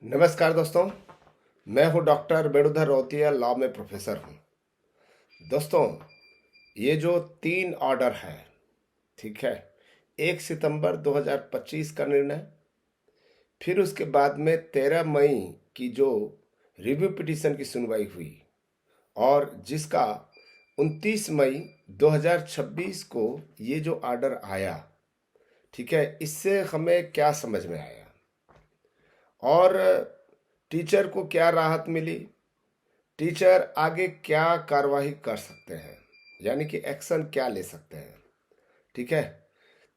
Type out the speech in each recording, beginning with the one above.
नमस्कार दोस्तों। मैं हूं डॉक्टर वेणुधर रोहतिया, लॉ में प्रोफेसर हूं। दोस्तों, ये जो 3 ऑर्डर है, ठीक है, 1 सितंबर 2025 का निर्णय, फिर उसके बाद में 13 मई की जो रिव्यू पिटीशन की सुनवाई हुई और जिसका 29 मई 2026 को ये जो ऑर्डर आया, ठीक है, इससे हमें क्या समझ में आया और टीचर को क्या राहत मिली, टीचर आगे क्या कार्रवाई कर सकते हैं, यानी कि एक्शन क्या ले सकते हैं। ठीक है,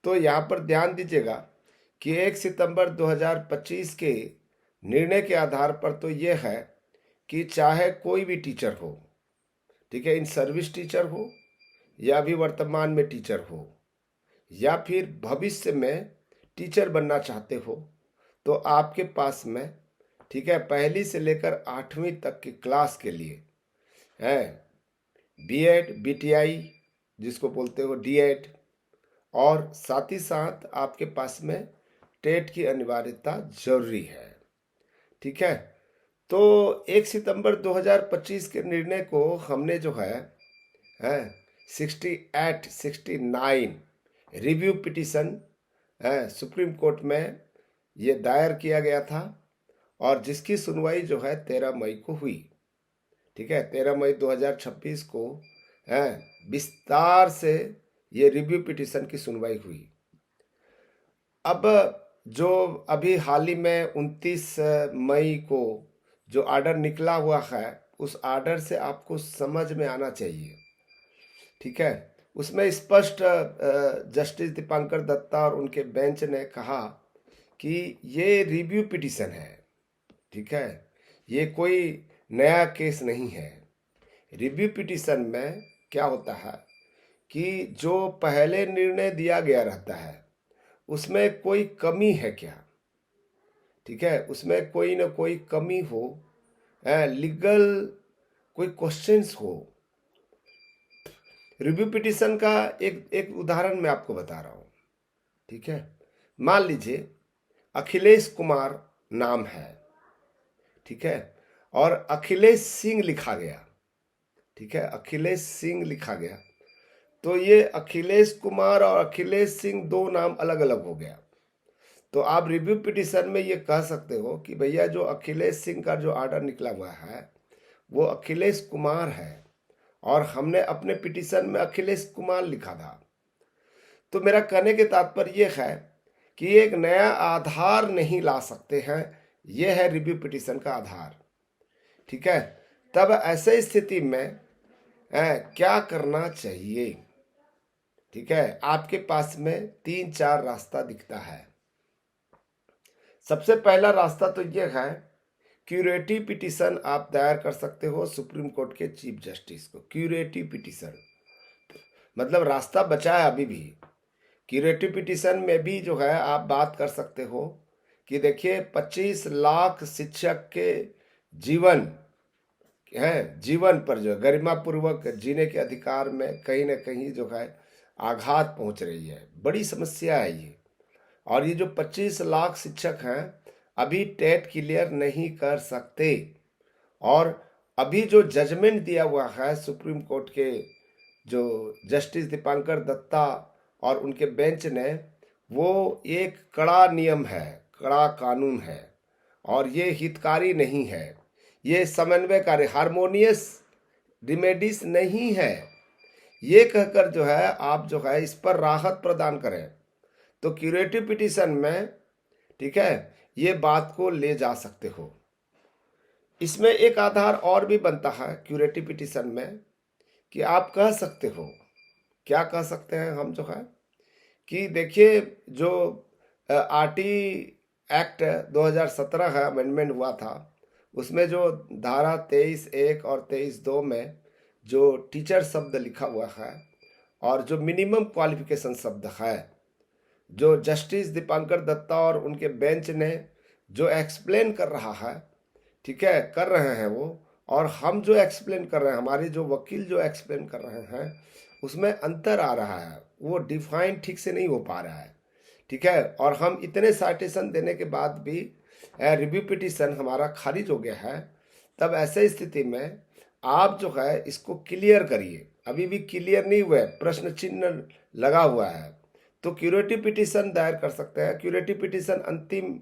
तो यहाँ पर ध्यान दीजिएगा कि 1 सितंबर 2025 के निर्णय के आधार पर तो ये है कि चाहे कोई भी टीचर हो, ठीक है, इन सर्विस टीचर हो या अभी वर्तमान में टीचर हो या फिर भविष्य में टीचर बनना चाहते हो, तो आपके पास में, ठीक है, पहली से लेकर 8वीं तक की क्लास के लिए है बीएड, बीटीआई जिसको बोलते हो, डीएड, और साथ ही साथ आपके पास में टेट की अनिवार्यता जरूरी है। ठीक है, तो 1 सितंबर 2025 के निर्णय को हमने जो है 69 रिव्यू पिटीशन सुप्रीम कोर्ट में ये दायर किया गया था और जिसकी सुनवाई जो है 13 मई को हुई। ठीक है, 13 मई 2026 को विस्तार से ये रिव्यू पिटीशन की सुनवाई हुई। अब जो अभी हाल ही में 29 मई को जो ऑर्डर निकला हुआ है, उस ऑर्डर से आपको समझ में आना चाहिए। ठीक है, उसमें स्पष्ट जस्टिस दीपांकर दत्ता और उनके बेंच ने कहा कि ये रिव्यू पिटीशन है। ठीक है, ये कोई नया केस नहीं है। रिव्यू पिटीशन में क्या होता है कि जो पहले निर्णय दिया गया रहता है उसमें कोई कमी है क्या, ठीक है, उसमें कोई ना कोई कमी हो, लीगल कोई क्वेश्चंस हो। रिव्यू पिटीशन का एक एक उदाहरण मैं आपको बता रहा हूं। ठीक है, मान लीजिए अखिलेश कुमार नाम है, ठीक है, और अखिलेश सिंह लिखा गया। ठीक है, अखिलेश सिंह लिखा गया, तो ये अखिलेश कुमार और अखिलेश सिंह दो नाम अलग अलग हो गया। तो आप रिव्यू पिटीशन में ये कह सकते हो कि भैया जो अखिलेश सिंह का जो ऑर्डर निकला हुआ है वो अखिलेश कुमार है और हमने अपने पिटीशन में अखिलेश कुमार लिखा था। तो मेरा कहने के तात्पर्य यह है कि एक नया आधार नहीं ला सकते हैं, यह है रिव्यू पिटीशन का आधार। ठीक है, तब ऐसे स्थिति में क्या करना चाहिए। ठीक है, आपके पास में 3-4 रास्ता दिखता है। सबसे पहला रास्ता तो यह है, क्यूरेटिव पिटीशन आप दायर कर सकते हो सुप्रीम कोर्ट के चीफ जस्टिस को। क्यूरेटिव पिटीशन मतलब रास्ता बचा है अभी भी। क्यूरेटिव पिटीशन में भी जो है आप बात कर सकते हो कि देखिए 25 लाख शिक्षक के जीवन पर जो गरिमा पूर्वक जीने के अधिकार में कहीं ना कहीं जो है आघात पहुंच रही है। बड़ी समस्या है ये। और ये जो 25 लाख शिक्षक हैं अभी टेट क्लियर नहीं कर सकते, और अभी जो जजमेंट दिया हुआ है सुप्रीम कोर्ट के जो जस्टिस दीपांकर दत्ता और उनके बेंच ने, वो एक कड़ा नियम है, कड़ा कानून है और ये हितकारी नहीं है, ये समन्वयकारी हार्मोनियस रिमेडीज नहीं है। ये कहकर जो है आप जो है इस पर राहत प्रदान करें तो क्यूरेटिव पिटीशन में, ठीक है, ये बात को ले जा सकते हो। इसमें एक आधार और भी बनता है क्यूरेटिव पिटीशन में कि आप कह सकते हो, क्या कह सकते हैं हम जो है कि देखिए जो आरटी एक्ट 2017 है, अमेंडमेंट हुआ था, उसमें जो धारा 23(1) और 23(2) में जो टीचर शब्द लिखा हुआ है और जो मिनिमम क्वालिफिकेशन शब्द है, जो जस्टिस दीपांकर दत्ता और उनके बेंच ने जो एक्सप्लेन कर रहा है, ठीक है, कर रहे हैं वो, और हम जो एक्सप्लेन कर रहे हैं, हमारे जो वकील जो एक्सप्लेन कर रहे हैं, उसमें अंतर आ रहा है, वो डिफाइन ठीक से नहीं हो पा रहा है। ठीक है, और हम इतने साइटेशन देने के बाद भी रिव्यू पिटीशन हमारा खारिज हो गया है, तब ऐसे स्थिति में आप जो है इसको क्लियर करिए। अभी भी क्लियर नहीं हुआ है, प्रश्न चिन्ह लगा हुआ है, तो क्यूरेटिव पिटीशन दायर कर सकते हैं। क्यूरेटिव पिटीशन अंतिम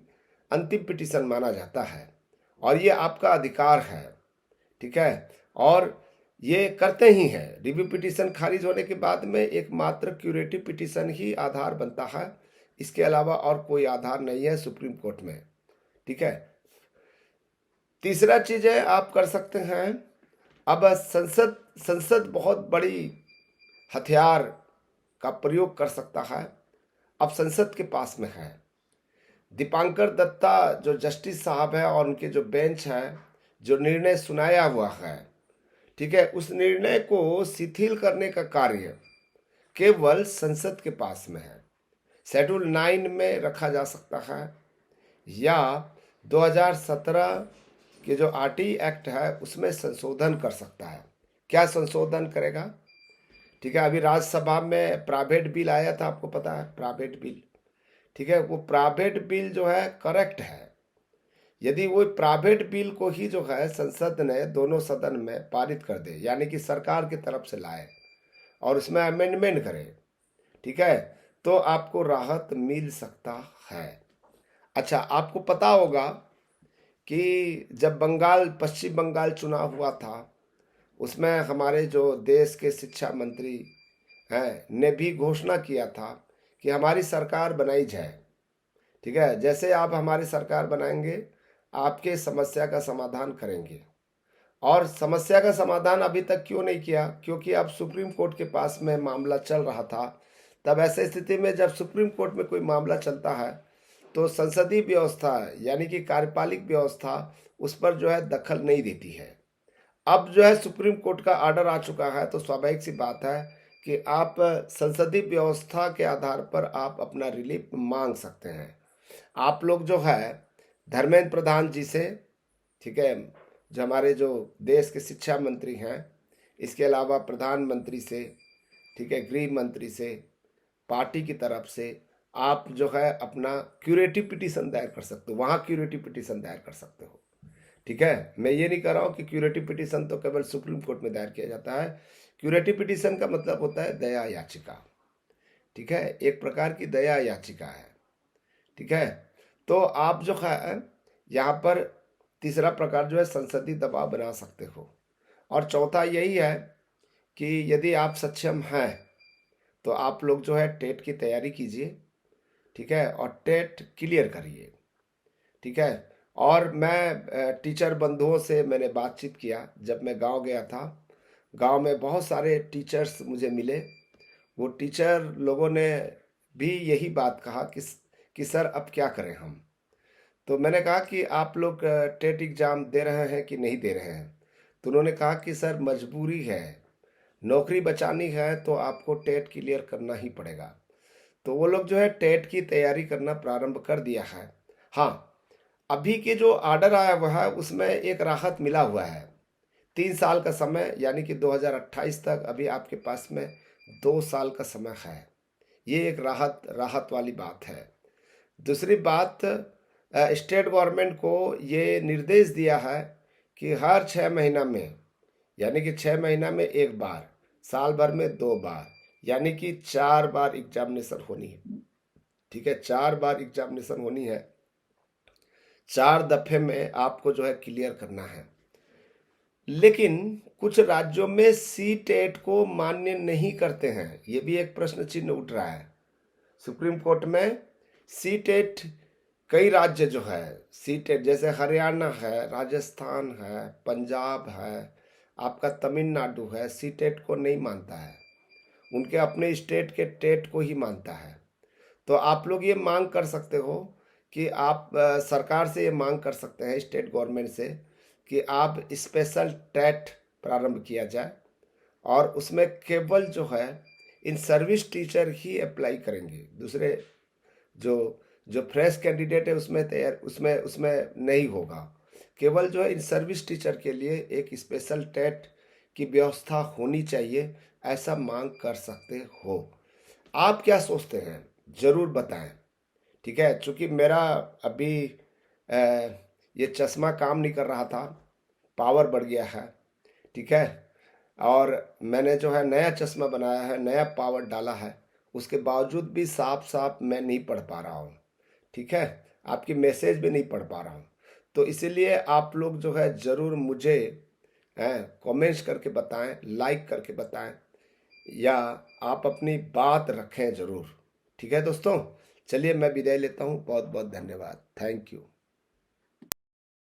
अंतिम पिटीशन माना जाता है और ये आपका अधिकार है, ठीक है। और ये करते ही हैं। रिव्यू पिटीशन खारिज होने के बाद में एकमात्र क्यूरेटिव पिटीशन ही आधार बनता है, इसके अलावा और कोई आधार नहीं है सुप्रीम कोर्ट में, ठीक है। तीसरा चीज है आप कर सकते हैं, अब संसद बहुत बड़ी हथियार का प्रयोग कर सकता है, अब संसद के पास में है। दीपांकर दत्ता जो जस्टिस साहब है और उनके जो बेंच है, जो निर्णय सुनाया हुआ है, ठीक है, उस निर्णय को शिथिल करने का कार्य केवल संसद के पास में है। शेड्यूल 9 में रखा जा सकता है या 2017 के जो आरटी एक्ट है उसमें संशोधन कर सकता है। क्या संशोधन करेगा, ठीक है। अभी राज्यसभा में प्राइवेट बिल आया था, आपको पता है, प्राइवेट बिल, ठीक है। वो प्राइवेट बिल जो है करेक्ट है। यदि वो प्राइवेट बिल को ही जो है संसद ने दोनों सदन में पारित कर दे, यानी कि सरकार की तरफ से लाए और उसमें अमेंडमेंट करे, ठीक है, तो आपको राहत मिल सकता है। अच्छा, आपको पता होगा कि जब पश्चिम बंगाल चुनाव हुआ था, उसमें हमारे जो देश के शिक्षा मंत्री हैं ने भी घोषणा किया था कि हमारी सरकार बनाई जाए, ठीक है। जैसे आप हमारी सरकार बनाएंगे, आपके समस्या का समाधान करेंगे। और समस्या का समाधान अभी तक क्यों नहीं किया, क्योंकि अब सुप्रीम कोर्ट के पास में मामला चल रहा था। तब ऐसे स्थिति में जब सुप्रीम कोर्ट में कोई मामला चलता है तो संसदीय व्यवस्था यानी कि कार्यपालिक व्यवस्था उस पर जो है दखल नहीं देती है। अब जो है सुप्रीम कोर्ट का ऑर्डर आ चुका है, तो स्वाभाविक सी बात है कि आप संसदीय व्यवस्था के आधार पर आप अपना रिलीफ मांग सकते हैं। आप लोग जो है धर्मेंद्र प्रधान जी से, ठीक है, जो हमारे जो देश के शिक्षा मंत्री हैं, इसके अलावा प्रधानमंत्री से, ठीक है, गृह मंत्री से, पार्टी की तरफ से आप जो है अपना क्यूरेटिव पिटीशन दायर कर सकते हो, वहाँ क्यूरेटिव पिटीशन दायर कर सकते हो, ठीक है। मैं ये नहीं कह रहा हूँ कि क्यूरेटिव पिटीशन तो केवल सुप्रीम कोर्ट में दायर किया जाता है। क्यूरेटिव पिटीशन का मतलब होता है दया याचिका, ठीक है, एक प्रकार की दया याचिका है, ठीक है। तो आप जो है यहाँ पर तीसरा प्रकार जो है संसदीय दबाव बना सकते हो। और चौथा यही है कि यदि आप सक्षम हैं तो आप लोग जो है टेट की तैयारी कीजिए, ठीक है, और टेट क्लियर करिए, ठीक है। और मैं टीचर बंधुओं से मैंने बातचीत किया, जब मैं गांव गया था, गांव में बहुत सारे टीचर्स मुझे मिले। वो टीचर लोगों ने भी यही बात कहा कि सर अब क्या करें हम। तो मैंने कहा कि आप लोग टेट एग्ज़ाम दे रहे हैं कि नहीं दे रहे हैं। तो उन्होंने कहा कि सर मजबूरी है, नौकरी बचानी है तो आपको टेट क्लियर करना ही पड़ेगा। तो वो लोग जो है टेट की तैयारी करना प्रारंभ कर दिया है। हाँ, अभी के जो ऑर्डर आया हुआ है उसमें एक राहत मिला हुआ है, 3 साल का समय, यानी कि 2028 तक अभी आपके पास में 2 साल का समय है। ये एक राहत वाली बात है। दूसरी बात, स्टेट गवर्नमेंट को ये निर्देश दिया है कि हर 6 महीना में, यानी कि 6 महीना में एक बार, साल भर में 2 बार, यानी कि 4 बार एग्जामिनेशन होनी है, ठीक है, 4 बार एग्जामिनेशन होनी है। 4 दफे में आपको जो है क्लियर करना है। लेकिन कुछ राज्यों में सी टेट को मान्य नहीं करते हैं, ये भी एक प्रश्न चिन्ह उठ रहा है सुप्रीम कोर्ट में। सी टेट कई राज्य जो है सी टेट, जैसे हरियाणा है, राजस्थान है, पंजाब है, आपका तमिलनाडु है, सी टेट को नहीं मानता है, उनके अपने स्टेट के टेट को ही मानता है। तो आप लोग ये मांग कर सकते हो कि आप सरकार से ये मांग कर सकते हैं, स्टेट गवर्नमेंट से, कि आप स्पेशल टेट प्रारंभ किया जाए और उसमें केवल जो है in service teacher he apply करेंगे। दूसरे जो जो फ्रेश कैंडिडेट है उसमें नहीं होगा। केवल जो है इन सर्विस टीचर के लिए एक स्पेशल टेट की व्यवस्था होनी चाहिए, ऐसा मांग कर सकते हो। आप क्या सोचते हैं, जरूर बताएं, ठीक है। चूंकि मेरा अभी ये चश्मा काम नहीं कर रहा था, पावर बढ़ गया है, ठीक है। और मैंने जो है नया चश्मा बनाया है, नया पावर डाला है, उसके बावजूद भी साफ साफ मैं नहीं पढ़ पा रहा हूँ, ठीक है। आपकी मैसेज भी नहीं पढ़ पा रहा हूँ। तो इसीलिए आप लोग जो है ज़रूर मुझे कमेंट्स करके बताएं, लाइक करके बताएं, या आप अपनी बात रखें ज़रूर, ठीक है दोस्तों। चलिए मैं विदाई लेता हूँ, बहुत बहुत धन्यवाद, थैंक यू।